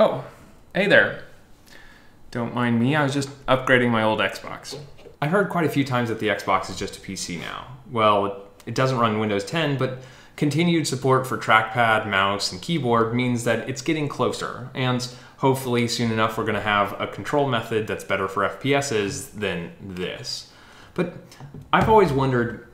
Oh, hey there. Don't mind me, I was just upgrading my old Xbox. I heard quite a few times that the Xbox is just a PC now. Well, it doesn't run Windows 10, but continued support for trackpad, mouse, and keyboard means that it's getting closer, and hopefully soon enough we're going to have a control method that's better for FPSs than this. But I've always wondered,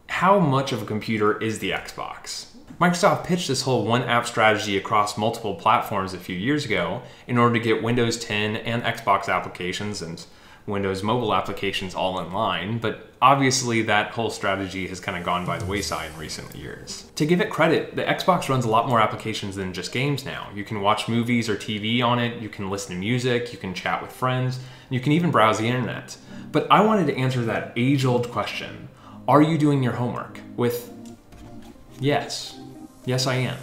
how much of a computer is the Xbox? Microsoft pitched this whole one-app strategy across multiple platforms a few years ago in order to get Windows 10 and Xbox applications and Windows mobile applications all in line, but obviously that whole strategy has kind of gone by the wayside in recent years. To give it credit, the Xbox runs a lot more applications than just games now. You can watch movies or TV on it, you can listen to music, you can chat with friends, you can even browse the internet. But I wanted to answer that age-old question, are you doing your homework? With yes. Yes, I am.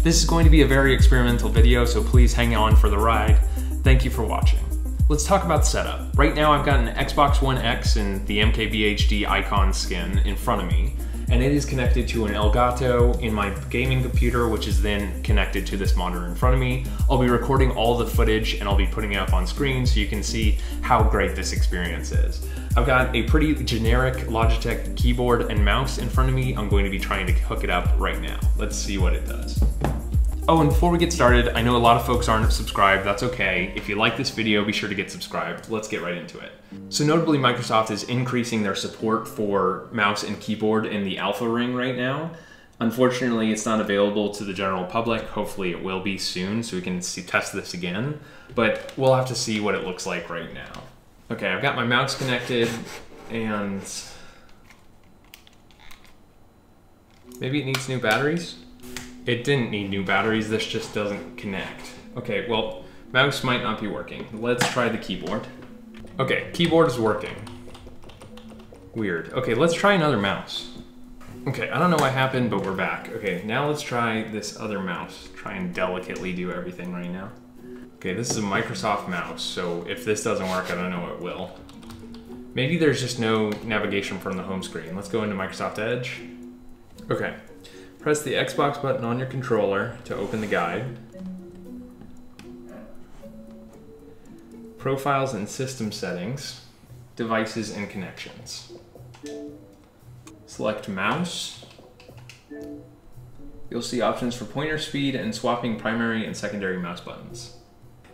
This is going to be a very experimental video, so please hang on for the ride. Thank you for watching. Let's talk about the setup. Right now I've got an Xbox One X and the MKBHD icon skin in front of me, and it is connected to an Elgato in my gaming computer, which is then connected to this monitor in front of me. I'll be recording all the footage and I'll be putting it up on screen so you can see how great this experience is. I've got a pretty generic Logitech keyboard and mouse in front of me. I'm going to be trying to hook it up right now. Let's see what it does. Oh, and before we get started, I know a lot of folks aren't subscribed. That's okay. If you like this video, be sure to get subscribed. Let's get right into it. So notably, Microsoft is increasing their support for mouse and keyboard in the alpha ring right now. Unfortunately, it's not available to the general public. Hopefully it will be soon so we can test this again, but we'll have to see what it looks like right now. Okay, I've got my mouse connected and maybe it needs new batteries? It didn't need new batteries, this just doesn't connect. Okay, well, mouse might not be working. Let's try the keyboard. Okay, keyboard is working. Weird. Okay, let's try another mouse. Okay, I don't know what happened, but we're back. Okay, now let's try this other mouse. Try and delicately do everything right now. Okay, this is a Microsoft mouse, so if this doesn't work, I don't know what will. Maybe there's just no navigation from the home screen. Let's go into Microsoft Edge. Okay. Press the Xbox button on your controller to open the guide. Profiles and system settings, devices and connections. Select mouse. You'll see options for pointer speed and swapping primary and secondary mouse buttons.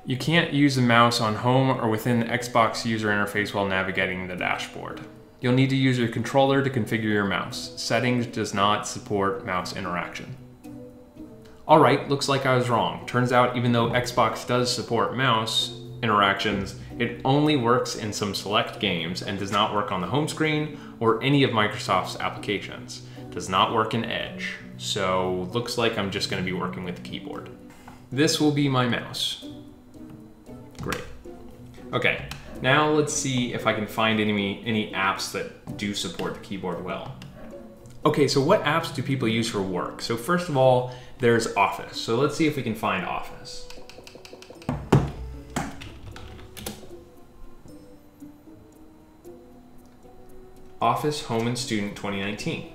You can't use the mouse on home or within the Xbox user interface while navigating the dashboard. You'll need to use your controller to configure your mouse. Settings does not support mouse interaction. Alright, looks like I was wrong. Turns out even though Xbox does support mouse interactions, it only works in some select games and does not work on the home screen or any of Microsoft's applications. Does not work in Edge. So looks like I'm just going to be working with the keyboard. This will be my mouse. Great. Okay. Now let's see if I can find any apps that do support the keyboard well. Okay, so what apps do people use for work? So first of all, there's Office. So let's see if we can find Office. Office Home and Student 2019.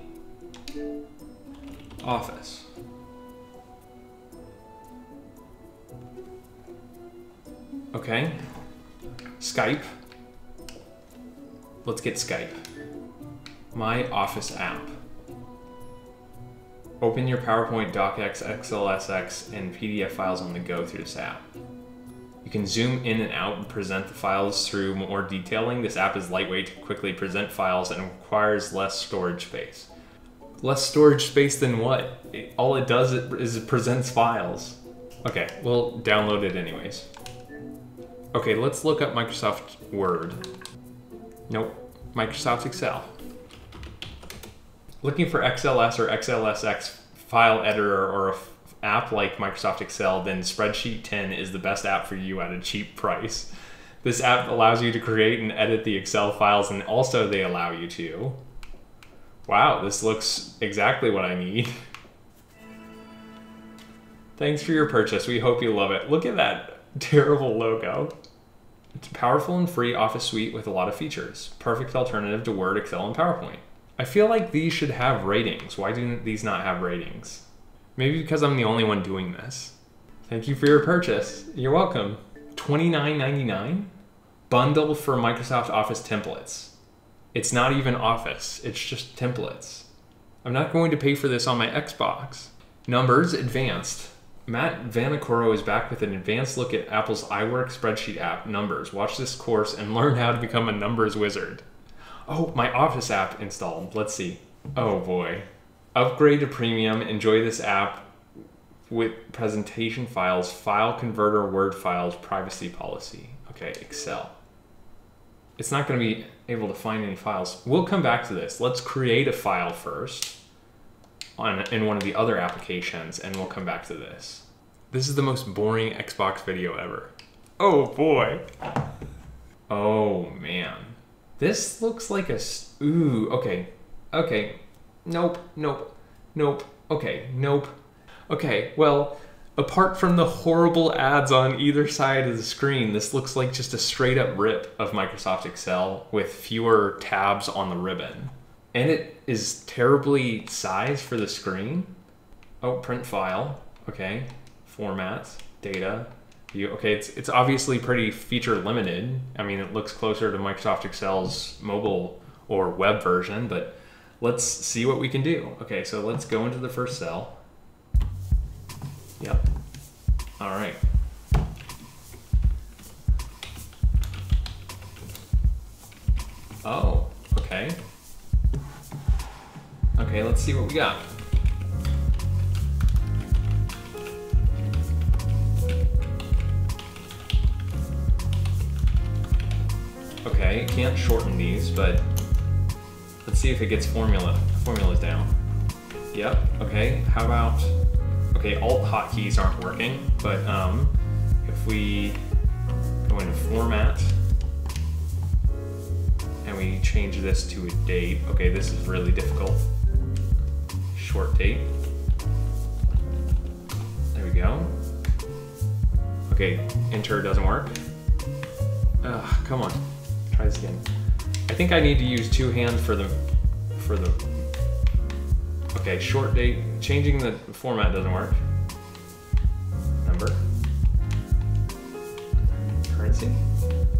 Office. Okay. Skype. Let's get Skype. My Office app. Open your PowerPoint, DocX, XLSX, and PDF files on the go through this app. You can zoom in and out and present the files through more detailing. This app is lightweight to quickly present files and requires less storage space. Less storage space than what? All it does is it presents files. Okay, we'll download it anyways. Okay, let's look up Microsoft Word. Nope, Microsoft Excel. Looking for XLS or XLSX file editor or an app like Microsoft Excel, then Spreadsheet 10 is the best app for you at a cheap price. This app allows you to create and edit the Excel files, and also they allow you to. Wow, this looks exactly what I need. Thanks for your purchase. We hope you love it. Look at that terrible logo. It's a powerful and free Office suite with a lot of features. Perfect alternative to Word, Excel, and PowerPoint. I feel like these should have ratings. Why do these not have ratings? Maybe because I'm the only one doing this. Thank you for your purchase. You're welcome. $29.99? Bundle for Microsoft Office templates. It's not even Office, it's just templates. I'm not going to pay for this on my Xbox. Numbers, advanced. Matt Vanacoro is back with an advanced look at Apple's iWork spreadsheet app, Numbers. Watch this course and learn how to become a numbers wizard. Oh, my Office app installed. Let's see. Oh boy. Upgrade to premium. Enjoy this app with presentation files, file converter, Word files, privacy policy. Okay, Excel. It's not going to be able to find any files. We'll come back to this. Let's create a file first in one of the other applications, and we'll come back to this. This is the most boring Xbox video ever. Oh boy. Oh man. This looks like a... Ooh, okay. Okay. Nope, nope, nope. Okay, nope. Okay, well, apart from the horrible ads on either side of the screen, this looks like just a straight up rip of Microsoft Excel with fewer tabs on the ribbon. And it is terribly sized for the screen. Oh, print file. Okay. Format, data, view. Okay, it's obviously pretty feature limited. I mean, it looks closer to Microsoft Excel's mobile or web version, but let's see what we can do. Okay, so let's go into the first cell. Yep. All right. Oh, okay. Okay, let's see what we got. Okay, can't shorten these, but let's see if it gets formulas down. Yep, okay, how about, okay, alt hotkeys aren't working, but if we go into format and we change this to a date, okay, this is really difficult. Short date. There we go. Okay, enter doesn't work. Ugh, come on. Try this again. I think I need to use two hands for the okay, short date. Changing the format doesn't work. Number. Currency.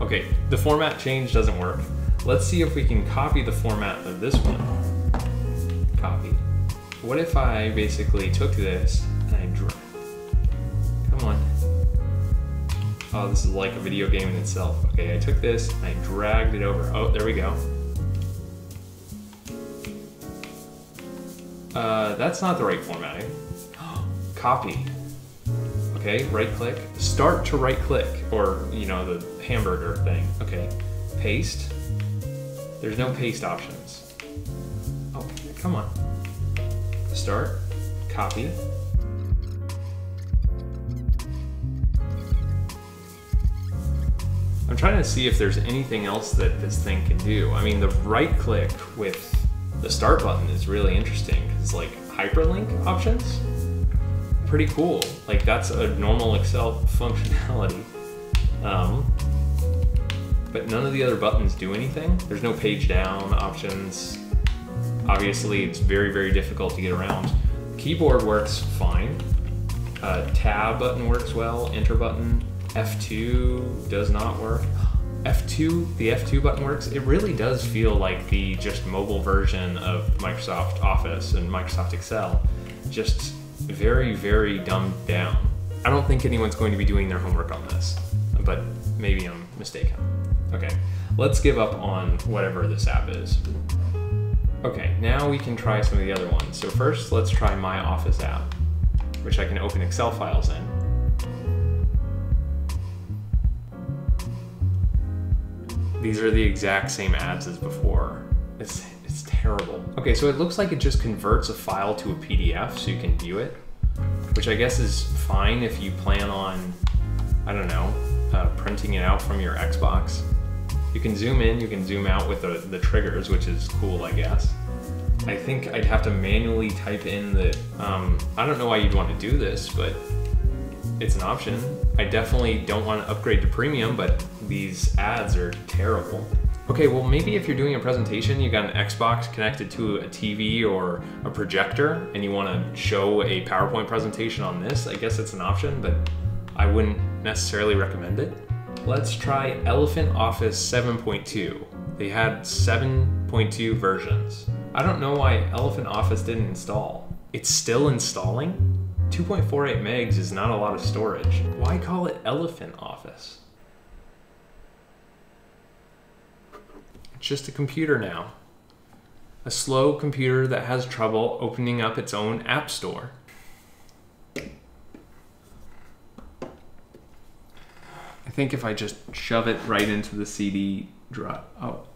Okay, the format change doesn't work. Let's see if we can copy the format of this one. Copy. What if I basically took this and I drew? Come on. Oh, this is like a video game in itself. Okay, I took this and I dragged it over. Oh, there we go. That's not the right formatting. Copy. Okay, right click. Start to right click, or, you know, the hamburger thing. Okay, paste. There's no paste options. Oh, come on. Start, copy. I'm trying to see if there's anything else that this thing can do. I mean, the right click with the start button is really interesting because it's like hyperlink options. Pretty cool. Like, that's a normal Excel functionality. But none of the other buttons do anything. There's no page down options. Obviously, it's very, very difficult to get around. Keyboard works fine. Tab button works well. Enter button. F2 does not work. The F2 button works. It really does feel like the just mobile version of Microsoft Office and Microsoft Excel. Just very, very dumbed down. I don't think anyone's going to be doing their homework on this, but maybe I'm mistaken. Okay, let's give up on whatever this app is. Okay, now we can try some of the other ones. So first, let's try My Office app, which I can open Excel files in. These are the exact same ads as before. It's terrible. Okay, so it looks like it just converts a file to a PDF so you can view it, which I guess is fine if you plan on, I don't know, printing it out from your Xbox. You can zoom in, you can zoom out with the triggers, which is cool, I guess. I think I'd have to manually type in the, I don't know why you'd want to do this, but it's an option. I definitely don't want to upgrade to premium, but these ads are terrible. Okay, well maybe if you're doing a presentation, you got an Xbox connected to a TV or a projector and you want to show a PowerPoint presentation on this, I guess it's an option, but I wouldn't necessarily recommend it. Let's try Elephant Office 7.2. They had 7.2 versions. I don't know why Elephant Office didn't install. It's still installing? 2.48 megs is not a lot of storage. Why call it Elephant Office? It's just a computer now. A slow computer that has trouble opening up its own app store. I think if I just shove it right into the CD drive. Oh.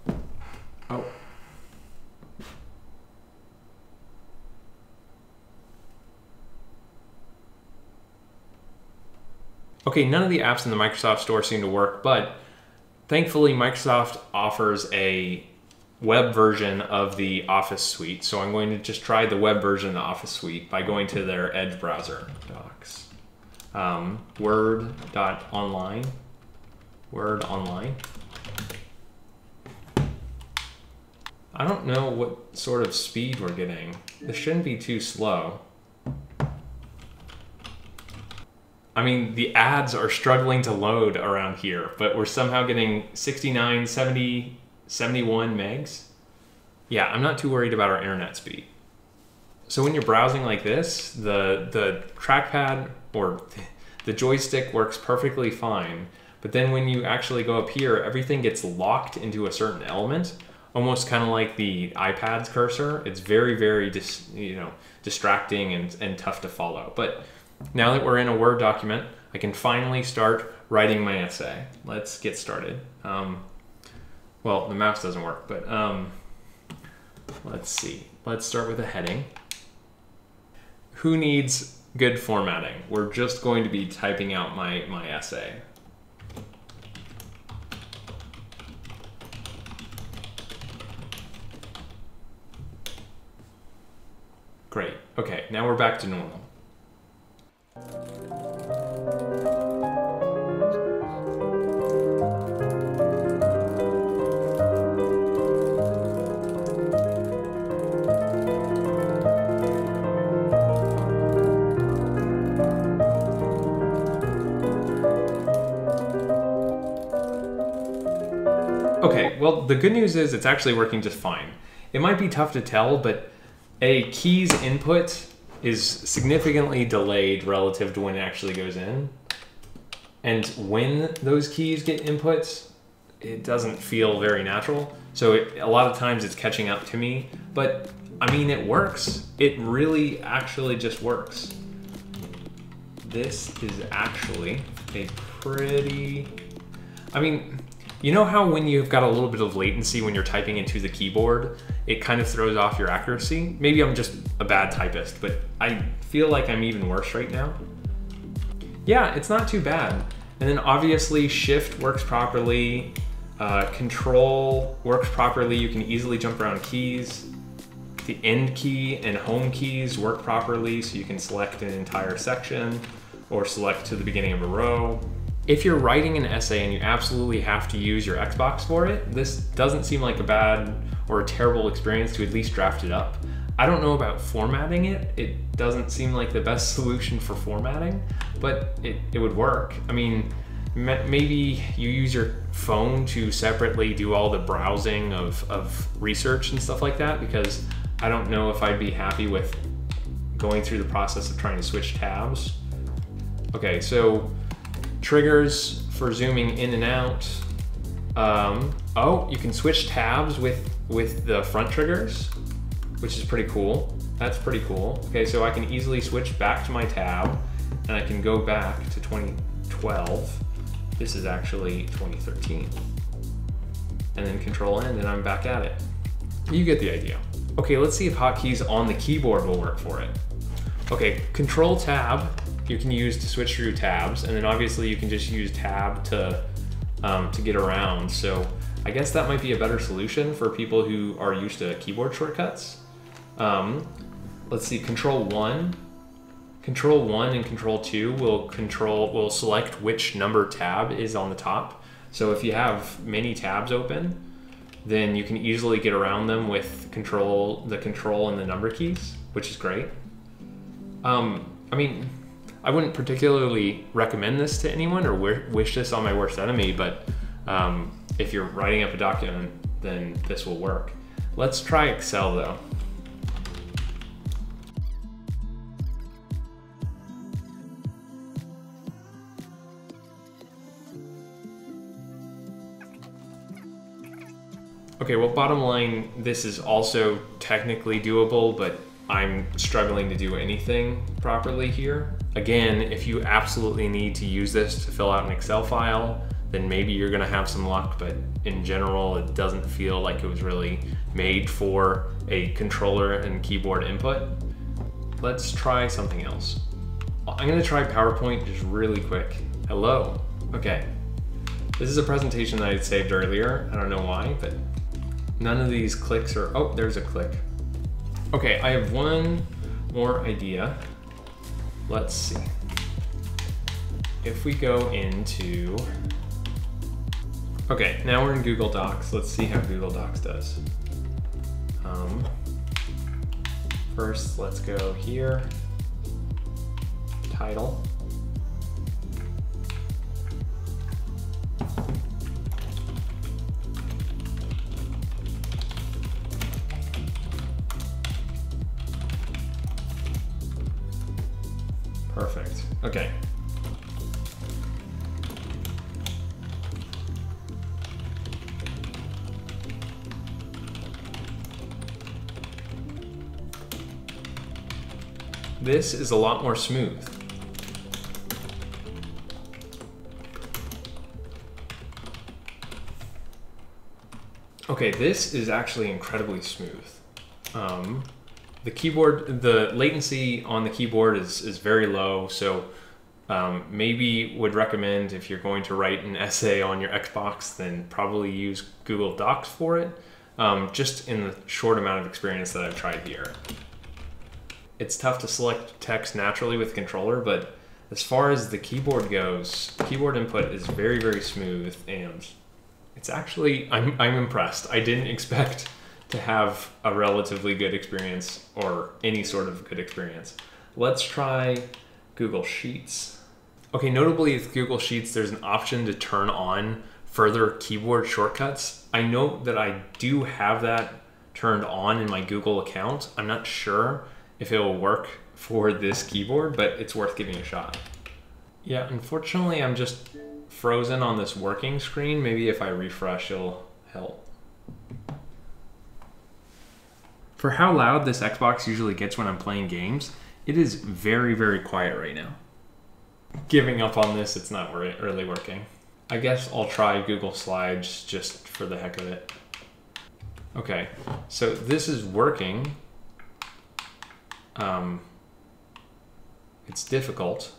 Okay, none of the apps in the Microsoft Store seem to work, but thankfully Microsoft offers a web version of the Office suite. So I'm going to just try the web version of the Office suite by going to their Edge browser. Docs. Word.online. Word online. I don't know what sort of speed we're getting. This shouldn't be too slow. I mean, the ads are struggling to load around here, but we're somehow getting 69, 70, 71 megs. Yeah, I'm not too worried about our internet speed. So when you're browsing like this, the trackpad or the joystick works perfectly fine. But then when you actually go up here, everything gets locked into a certain element, almost kind of like the iPad's cursor. It's very, very distracting and tough to follow. But now that we're in a Word document, I can finally start writing my essay. Let's get started. Well, the mouse doesn't work, but let's see. Let's start with a heading. Who needs good formatting? We're just going to be typing out my essay. Great. Okay, now we're back to normal. Okay, well, the good news is it's actually working just fine. It might be tough to tell, but a key's input is significantly delayed relative to when it actually goes in. And when those keys get inputs, it doesn't feel very natural. So a lot of times it's catching up to me, but I mean, it works. It really actually just works. This is actually a pretty, I mean, you know how when you've got a little bit of latency when you're typing into the keyboard, it kind of throws off your accuracy? Maybe I'm just a bad typist, but I feel like I'm even worse right now. Yeah, it's not too bad. And then obviously Shift works properly, Control works properly. You can easily jump around keys. The End key and Home keys work properly, so you can select an entire section or select to the beginning of a row. If you're writing an essay and you absolutely have to use your Xbox for it, this doesn't seem like a bad or a terrible experience to at least draft it up. I don't know about formatting it. It doesn't seem like the best solution for formatting, but it would work. I mean, maybe you use your phone to separately do all the browsing of research and stuff like that, because I don't know if I'd be happy with going through the process of trying to switch tabs. Okay, so triggers for zooming in and out. Oh, you can switch tabs with the front triggers, which is pretty cool. That's pretty cool. Okay, so I can easily switch back to my tab, and I can go back to 2012. This is actually 2013. And then Control N, and I'm back at it. You get the idea. Okay, let's see if hotkeys on the keyboard will work for it. Okay, Control Tab you can use to switch through tabs, and then obviously you can just use Tab to get around. So I guess that might be a better solution for people who are used to keyboard shortcuts. Let's see, Control 1 and Control 2 will select which number tab is on the top. So if you have many tabs open, then you can easily get around them with the control and the number keys, which is great. I mean, I wouldn't particularly recommend this to anyone or wish this on my worst enemy, but if you're writing up a document, then this will work. Let's try Excel though. Okay, well, bottom line, this is also technically doable, but I'm struggling to do anything properly here. Again, if you absolutely need to use this to fill out an Excel file, then maybe you're gonna have some luck, but in general, it doesn't feel like it was really made for a controller and keyboard input. Let's try something else. I'm gonna try PowerPoint just really quick. Hello, okay. This is a presentation that I saved earlier. I don't know why, but none of these clicks are, oh, there's a click. Okay, I have one more idea. Let's see. If we go into, okay, now we're in Google Docs. Let's see how Google Docs does. First, let's go here, title. Perfect. Okay. This is a lot more smooth. Okay, this is actually incredibly smooth. The keyboard, the latency on the keyboard is very low, so maybe would recommend if you're going to write an essay on your Xbox, then probably use Google Docs for it, just in the short amount of experience that I've tried here. It's tough to select text naturally with the controller, but as far as the keyboard goes, keyboard input is very, very smooth, and it's actually, I'm impressed. I didn't expect to have a relatively good experience or any sort of good experience. Let's try Google Sheets. Okay, notably with Google Sheets, there's an option to turn on further keyboard shortcuts. I know that I do have that turned on in my Google account. I'm not sure if it will work for this keyboard, but it's worth giving a shot. Yeah, unfortunately, I'm just frozen on this working screen. Maybe if I refresh, it'll help. For how loud this Xbox usually gets when I'm playing games, it is very, very quiet right now. Giving up on this, it's not really working. I guess I'll try Google Slides just for the heck of it. Okay, so this is working. It's difficult,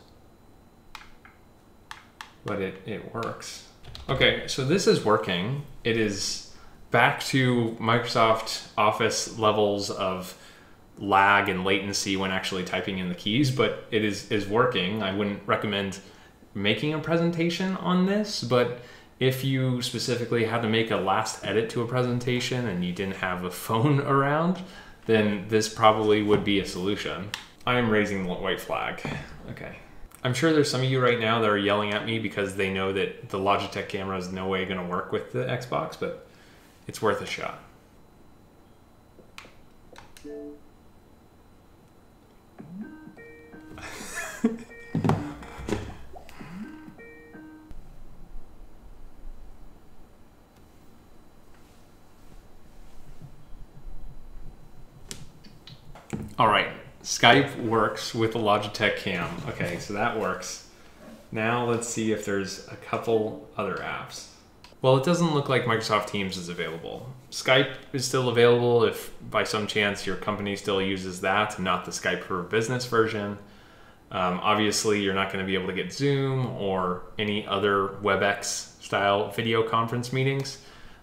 but it works. Okay, so this is working. It is back to Microsoft Office levels of lag and latency when actually typing in the keys, but it is working. I wouldn't recommend making a presentation on this, but if you specifically had to make a last edit to a presentation and you didn't have a phone around, then this probably would be a solution. I am raising the white flag. Okay. I'm sure there's some of you right now that are yelling at me because they know that the Logitech camera is no way going to work with the Xbox, but it's worth a shot. All right, Skype works with the Logitech cam. Okay, so that works. Now let's see if there's a couple other apps. Well, it doesn't look like Microsoft Teams is available. Skype is still available if by some chance your company still uses that and not the Skype for Business version. Obviously, you're not going to be able to get Zoom or any other WebEx style video conference meetings.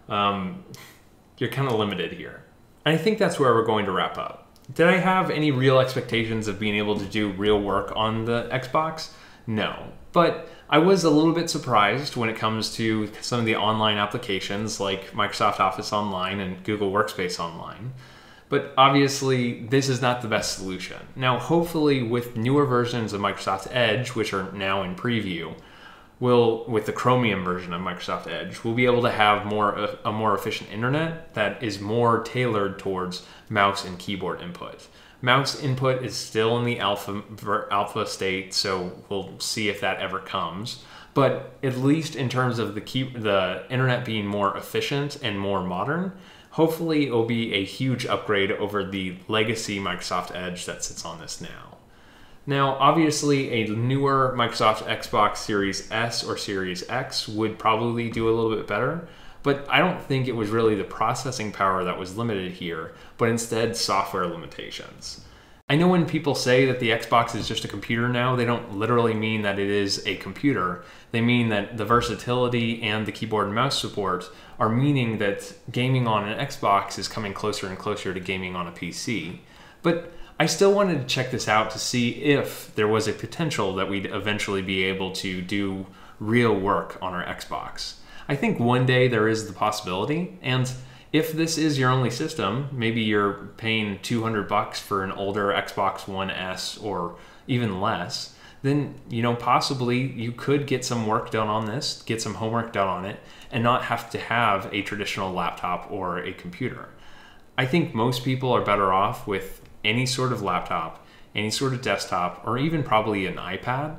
You're kind of limited here. And I think that's where we're going to wrap up. Did I have any real expectations of being able to do real work on the Xbox? No. But I was a little bit surprised when it comes to some of the online applications like Microsoft Office Online and Google Workspace Online. But obviously, this is not the best solution. Now, hopefully with newer versions of Microsoft Edge, which are now in preview, with the Chromium version of Microsoft Edge, we'll be able to have a more efficient internet that is more tailored towards mouse and keyboard input. Mouse input is still in the alpha state, so we'll see if that ever comes. But at least in terms of the internet being more efficient and more modern, hopefully it'll be a huge upgrade over the legacy Microsoft Edge that sits on this now. Now, obviously, a newer Microsoft Xbox Series S or Series X would probably do a little bit better, but I don't think it was really the processing power that was limited here, but instead software limitations. I know when people say that the Xbox is just a computer now, they don't literally mean that it is a computer. They mean that the versatility and the keyboard and mouse support are meaning that gaming on an Xbox is coming closer and closer to gaming on a PC. But I still wanted to check this out to see if there was a potential that we'd eventually be able to do real work on our Xbox. I think one day there is the possibility, and if this is your only system, maybe you're paying $200 for an older Xbox One S or even less, then possibly you could get some work done on this, get some homework done on it, and not have to have a traditional laptop or a computer. I think most people are better off with any sort of laptop, any sort of desktop, or even probably an iPad.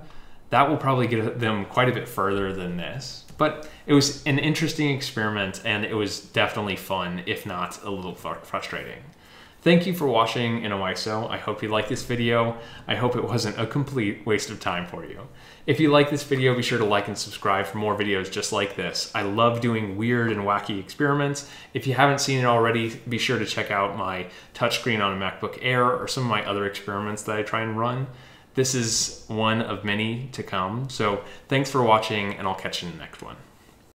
That will probably get them quite a bit further than this. But it was an interesting experiment, and it was definitely fun, if not a little frustrating. Thank you for watching in OISO. I hope you liked this video. I hope it wasn't a complete waste of time for you. If you like this video, be sure to like and subscribe for more videos just like this. I love doing weird and wacky experiments. If you haven't seen it already, be sure to check out my touchscreen on a MacBook Air or some of my other experiments that I try and run. This is one of many to come. So thanks for watching, and I'll catch you in the next one.